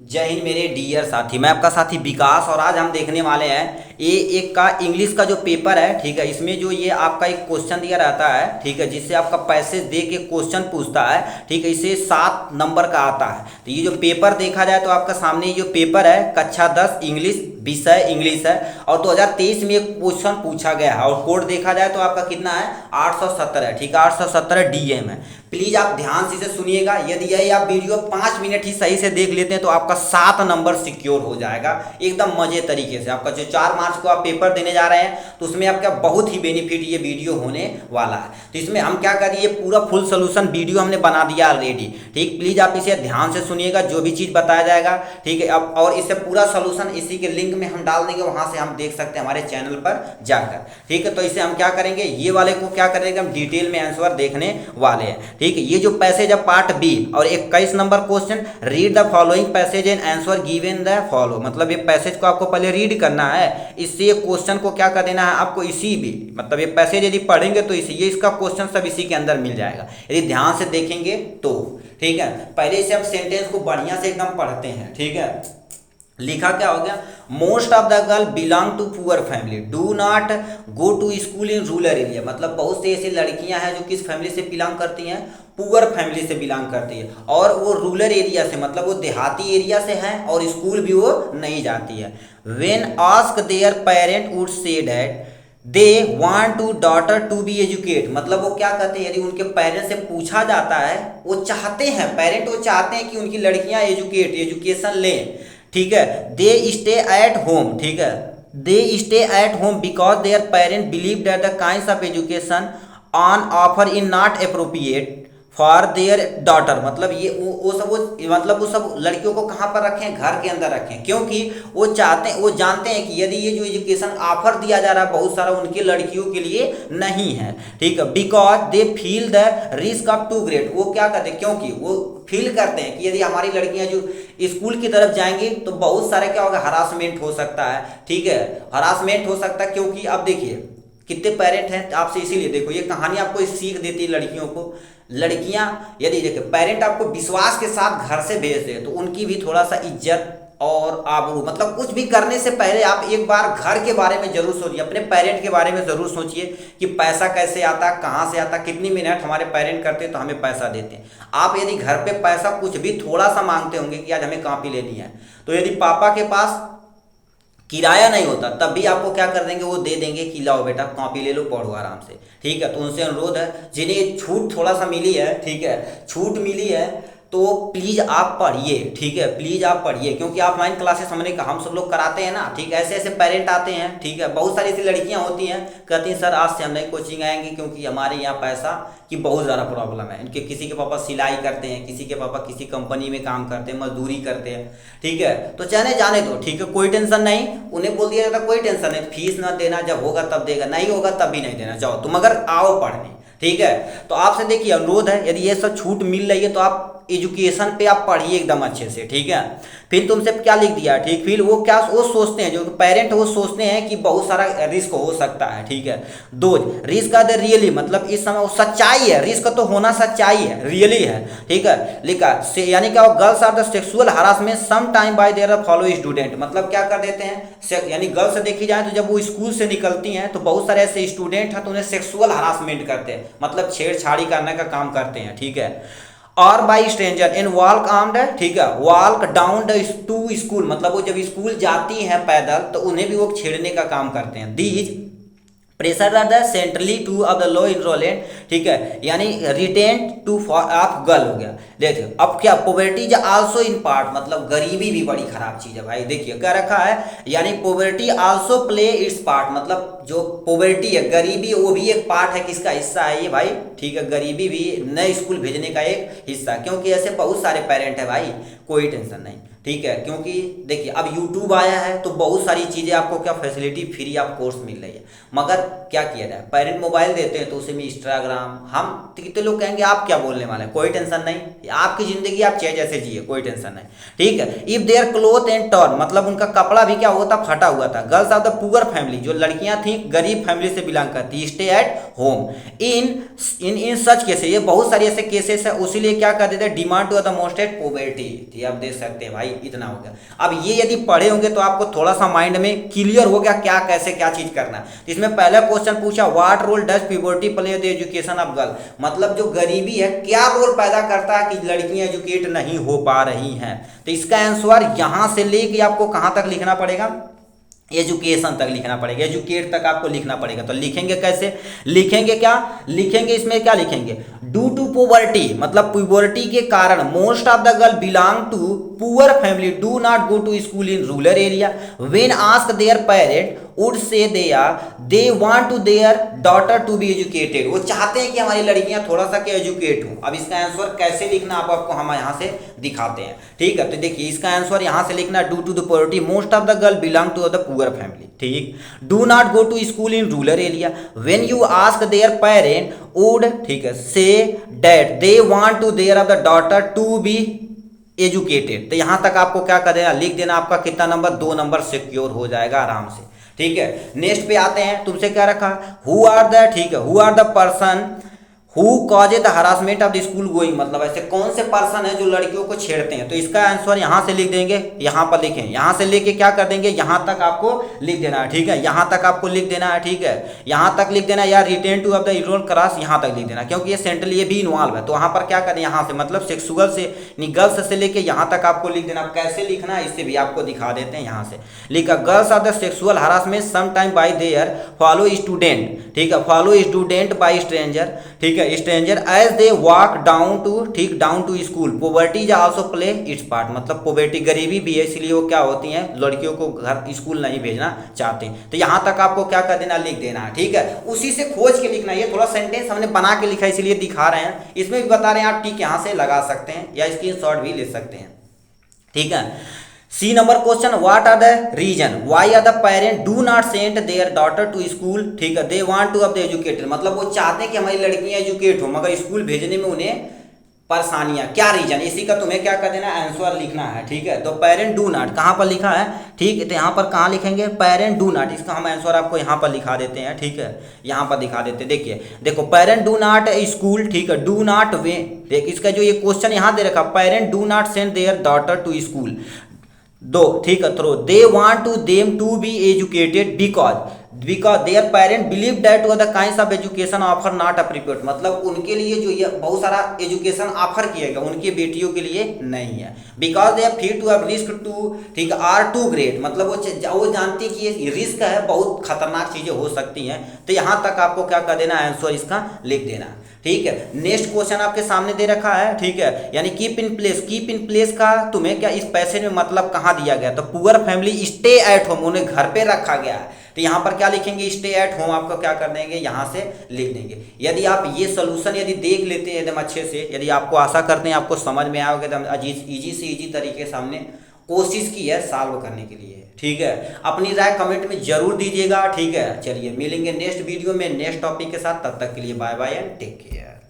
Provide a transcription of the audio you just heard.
जय हिंद मेरे डियर साथी। मैं आपका साथी विकास और आज हम देखने वाले हैं ए एक का इंग्लिश का जो पेपर है, ठीक है। इसमें जो ये आपका एक क्वेश्चन दिया रहता है, ठीक है, जिससे आपका पैसेज दे के क्वेश्चन पूछता है, ठीक है। इसे 7 नंबर का आता है। तो ये जो पेपर देखा जाए तो आपका सामने ये जो पेपर है कक्षा 10 इंग्लिश, विषय इंग्लिश है और 2023 में एक क्वेश्चन पूछा गया है और कोड देखा जाए तो आपका कितना है 870 है, ठीक है। 870 डीएम है। प्लीज आप ध्यान से इसे सुनिएगा। यदि यही आप वीडियो 5 मिनट ही सही से देख लेते हैं तो आपका 7 नंबर सिक्योर हो जाएगा एकदम मजे तरीके से। आपका जो 4 मार्च को आप पेपर देने जा रहे हैं तो उसमें आपका बहुत ही बेनिफिट ये वीडियो होने वाला है। तो इसमें हम क्या करिए, पूरा फुल सोल्यूशन वीडियो हमने बना दिया ऑलरेडी, ठीक। प्लीज आप इसे ध्यान से सुनिएगा, जो भी चीज बताया जाएगा, ठीक है। अब और इससे पूरा सोल्यूशन इसी के लिंक में हम डाल देंगे, वहां से हम देख सकते हैं हमारे चैनल पर जाकर, ठीक है। तो इसे हम क्या करेंगे, ये वाले को क्या करेंगे, हम डिटेल में आंसर देखने वाले हैं, ठीक है। ये जो पैसेज है पार्ट बी और 21 number question, read the following passage and answer given the follow. मतलब ये पैसेज को आपको पहले रीड करना है, इससे क्वेश्चन को क्या कर देना है आपको, इसी भी मतलब ये पैसेज यदि पढ़ेंगे तो इसी ये इसका क्वेश्चन सब इसी के अंदर मिल जाएगा यदि ध्यान से देखेंगे तो, ठीक है। पहले इसे हम सेंटेंस को बढ़िया से एकदम पढ़ते हैं, ठीक है। लिखा क्या हो गया, most of the girl belong to poor family, do not go to school in rural area. मतलब बहुत से ऐसी लड़कियां हैं जो किस फैमिली से बिलोंग करती हैं, पुअर फैमिली से बिलोंग करती है और वो रूरल एरिया से मतलब वो देहाती एरिया से हैं और स्कूल भी वो नहीं जाती है। When ask their parent would say that they want to daughter to be educate. मतलब वो क्या कहते हैं, यदि उनके पेरेंट्स से पूछा जाता है, वो चाहते हैं, पेरेंट वो चाहते हैं कि उनकी लड़कियां एजुकेशन लें, ठीक है। दे स्टे एट होम, ठीक है। They stay at home because their parent believe that the kinds of education on offer in not appropriate for their daughter. मतलब ये वो सब लड़कियों को कहाँ पर रखें, घर के अंदर रखें, क्योंकि वो चाहते हैं, वो जानते हैं कि यदि ये जो एजुकेशन ऑफर दिया जा रहा है बहुत सारा उनकी लड़कियों के लिए नहीं है, ठीक है। Because they feel the risk of too great. वो क्या करते हैं, क्योंकि वो फील करते हैं कि यदि हमारी लड़कियां जो स्कूल की तरफ जाएंगी तो बहुत सारे क्या होगा, हरासमेंट हो सकता है, ठीक है। हरासमेंट हो सकता है क्योंकि अब देखिए कितने पेरेंट हैं आपसे, इसीलिए देखो ये कहानी आपको सीख देती है लड़कियों को। लड़कियां यदि देखो पेरेंट आपको विश्वास के साथ घर से भेज दे तो उनकी भी थोड़ा सा इज्जत और आबरू, मतलब कुछ भी करने से पहले आप एक बार घर के बारे में जरूर सोचिए, अपने पेरेंट के बारे में जरूर सोचिए कि पैसा कैसे आता, कहाँ से आता, कितनी मेहनत हमारे पेरेंट करते तो हमें पैसा देते हैं। आप यदि घर पे पैसा कुछ भी थोड़ा सा मांगते होंगे कि आज हमें कॉपी लेनी है, तो यदि पापा के पास किराया नहीं होता तब भी आपको क्या कर देंगे, वो दे देंगे कि लाओ बेटा कॉपी ले लो, पढ़ो आराम से, ठीक है। तो उनसे अनुरोध है, जिन्हें छूट थोड़ा सा मिली है, ठीक है, छूट मिली है, तो प्लीज आप पढ़िए, ठीक है। प्लीज आप पढ़िए, क्योंकि ऑफलाइन क्लासेस हम सब लोग कराते हैं ना, ठीक है। ऐसे ऐसे पेरेंट आते हैं, ठीक है। बहुत सारी ऐसी लड़कियां होती हैं कहती हैं सर आज से हम नहीं कोचिंग आएंगे क्योंकि हमारे यहाँ पैसा की बहुत ज़्यादा प्रॉब्लम है। इनके किसी के पापा सिलाई करते हैं, किसी के पापा किसी कंपनी में काम करते हैं, मजदूरी करते हैं, ठीक है। तो चाहे जाने दो, ठीक है, कोई टेंशन नहीं। उन्हें बोल दिया जाता कोई टेंशन नहीं, फीस ना देना, जब होगा तब देगा, नहीं होगा तब भी नहीं देना, जाओ तुम मगर आओ पढ़ने, ठीक है। तो आपसे देखिए अनुरोध है, यदि ये सब छूट मिल रही है तो आप एजुकेशन पे आप पढ़िए एकदम अच्छे से, ठीक है। फिर तुमसे क्या लिख दिया, ठीक। फिर वो सोचते हैं, जो पेरेंट वो सोचते हैं कि बहुत सारा रिस्क हो सकता है, ठीक है। दो रिस्क आर द रियली, मतलब इस समय वो सच्चाई है, रिस्क तो होना सच्चाई है, रियली है, ठीक है। लिखा यानी क्या, girls are the sexual harassment some time by their fellow student. मतलब क्या कर देते हैं, यानी गर्ल्स से देखी जाए तो जब वो स्कूल से निकलती हैं तो बहुत सारे ऐसे स्टूडेंट हैं तो उन्हें सेक्सुअल हरासमेंट करते हैं, मतलब छेड़छाड़ी करने का काम करते हैं, ठीक है। और by stranger in walk armed, ठीक है, walk down the two school. मतलब वो जब स्कूल जाती हैं पैदल तो उन्हें भी वो छेड़ने का काम करते हैं। These pressure are the centrally two of the low enrolment, ठीक है, यानी रिटेन टू ऑफ गर्ल हो गया। देखिए अब क्या, पोवर्टी आल्सो इन पार्ट, मतलब गरीबी भी बड़ी खराब चीज है भाई। देखिए क्या रखा है, यानी poverty also play its part, मतलब जो पोवर्टी है, गरीबी, वो भी एक पार्ट है, किसका हिस्सा है ये भाई, ठीक है। गरीबी भी नए स्कूल भेजने का एक हिस्सा, क्योंकि ऐसे बहुत सारे पेरेंट है भाई, कोई टेंशन नहीं, ठीक है। क्योंकि देखिए अब यूट्यूब आया है तो बहुत सारी चीज़ें आपको क्या फैसिलिटी फ्री ऑफ कोर्स मिल रही है, मगर क्या किया जाए, पेरेंट मोबाइल देते हैं तो उसे में इंस्टाग्राम, हम कितने लोग कहेंगे आप क्या बोलने वाले हैं, कोई टेंशन नहीं, आपकी जिंदगी आप चाहे जैसे जिए, कोई टेंशन नहीं, ठीक है। If their cloth and torn, मतलब उनका कपड़ा भी क्या हुआ था, फटा हुआ था। Girls of the poor family, जो लड़कियां थी गरीब फैमिली से बिलोंग करती, stay at home in in in such cases, ये बहुत सारे ऐसे केसेस है, उसीलिए क्या कर देते हैं, demand to the most at poverty. आप देख सकते हैं भाई, इतना हो गया। अब ये यदि पढ़े होंगे तो आपको थोड़ा सा माइंड में क्लियर हो गया क्या कैसे क्या चीज करना है। तो इसमें पहला क्वेश्चन पूछा what role does poverty play the education of girl, मतलब जो गरीबी है क्या रोल पैदा करता है कि लड़कियां एजुकेट नहीं हो पा रही हैं। तो इसका आंसर यहां से लेके आपको कहां तक लिखना पड़ेगा, एजुकेशन तक लिखना पड़ेगा, एजुकेट तक आपको लिखना पड़ेगा। तो लिखेंगे कैसे, लिखेंगे क्या लिखेंगे, इसमें क्या लिखेंगे, ड्यू टू पोवर्टी, मतलब पोवर्टी के कारण most of the girl belong to poor family do not go to school in rural area when ask their parent would say they want to their daughter to be educated, वो चाहते हैं कि हमारी लड़कियां थोड़ा सा क्या एजुकेट हो। अब इसका आंसर कैसे लिखना आपको हम यहाँ से दिखाते हैं, ठीक है। तो देखिए इसका आंसर यहाँ से लिखना due to the poverty most of the girl belong to the poor family, ठीक। Do not go to school in rural area when you ask their parent would, ठीक है, say that they want to their of the daughter to be educated. तो यहां तक आपको क्या कर देना, लिख देना। आपका कितना नंबर, 2 नंबर सिक्योर हो जाएगा आराम से, ठीक है। नेक्स्ट पे आते हैं, तुमसे क्या रखा, हु आर द, ठीक है, who are the person who causes the harassment of the school going, मतलब ऐसे कौन से पर्सन है जो लड़कियों को छेड़ते हैं। तो इसका आंसर यहां से लिख देंगे, यहां पर लिखें, यहां से लेके क्या कर देंगे, यहां तक आपको लिख देना है, ठीक है। यहां तक आपको लिख देना है, ठीक है, यहां तक लिख देना या written two of the enrol cross यहां तक लिख देना, क्योंकि ये सेंट्रल ये भी इन्वॉल्व है। तो वहां पर क्या करें, यहां से मतलब सेक्सुअल से गर्ल्स से लेके यहां तक आपको लिख देना। कैसे लिखना है इससे भी आपको दिखा देते हैं। यहां से लिखा girls are the sexual harassment some time by their fellow student, ठीक है, फॉलो स्टूडेंट बाय स्ट्रेंजर, ठीक है, stranger as they walk down to, ठीक, down to school. Poverty is also play its part, मतलब पॉवर्टी गरीबी भी है, इसलिए वो क्या होती हैं, लड़कियों को घर स्कूल नहीं भेजना चाहते। तो यहां तक आपको क्या कर देना, लिख देना है, ठीक है। उसी से खोज के लिखना, ये थोड़ा सेंटेंस हमने बना के लिखा है इसलिए दिखा रहे हैं। इसमें भी बता रहे हैं आप टिक यहां से लगा सकते हैं या स्क्रीनशॉट भी ले सकते हैं, ठीक है। C number question, what are the reason why are the parent do not send their daughter to school, ठीक है, they want to be the educated, मतलब वो चाहते हैं कि हमारी लड़कियां एजुकेट हो मगर स्कूल भेजने में उन्हें परेशानियां, क्या रीजन, इसी का तुम्हें क्या कर देना, आंसर लिखना है, ठीक है। तो पेरेंट डू नॉट कहां पर लिखा है, ठीक है, तो यहां पर कहां लिखेंगे, पेरेंट डू नॉट, इसका हम आंसर आपको यहां पर लिखा देते हैं, ठीक है, यहां पर दिखा देते हैं। देखिए देखो पेरेंट डू नॉट स्कूल, ठीक है, डू नॉट वे, देख इसका जो ये क्वेश्चन यहां दे रखा, parent do not send their daughter to school, दो, ठीक है, though they want to them to be educated because their parent believe that the kinds of education offer not appropriate, मतलब उनके लिए जो ये बहुत सारा एजुकेशन ऑफर किया गया उनकी बेटियों के लिए नहीं है। Because they feel to have risk to, ठीक, आर टू ग्रेट, मतलब वो जानती कि ये रिस्क है, बहुत खतरनाक चीजें हो सकती हैं। तो यहां तक आपको क्या कर देना, आंसर इसका लिख देना, ठीक है। नेक्स्ट क्वेश्चन आपके सामने दे रखा है, ठीक है, यानी कीप इन प्लेस का तुम्हें क्या इस पैसे में मतलब कहां दिया गया, तो poor family stay at home, उन्हें घर पे रखा गया है। तो यहां पर क्या लिखेंगे, स्टे एट होम, आपको क्या कर देंगे, यहां से लिख देंगे। यदि आप ये सोल्यूशन यदि देख लेते हैं एकदम अच्छे से, यदि आपको आशा करते हैं आपको समझ में आओगे एकदम इजी से इजी तरीके से हमने कोशिश की है सॉल्व करने के लिए, ठीक है। अपनी राय कमेंट में जरूर दीजिएगा, ठीक है। चलिए मिलेंगे नेक्स्ट वीडियो में नेक्स्ट टॉपिक के साथ, तब तक के लिए bye bye and take care.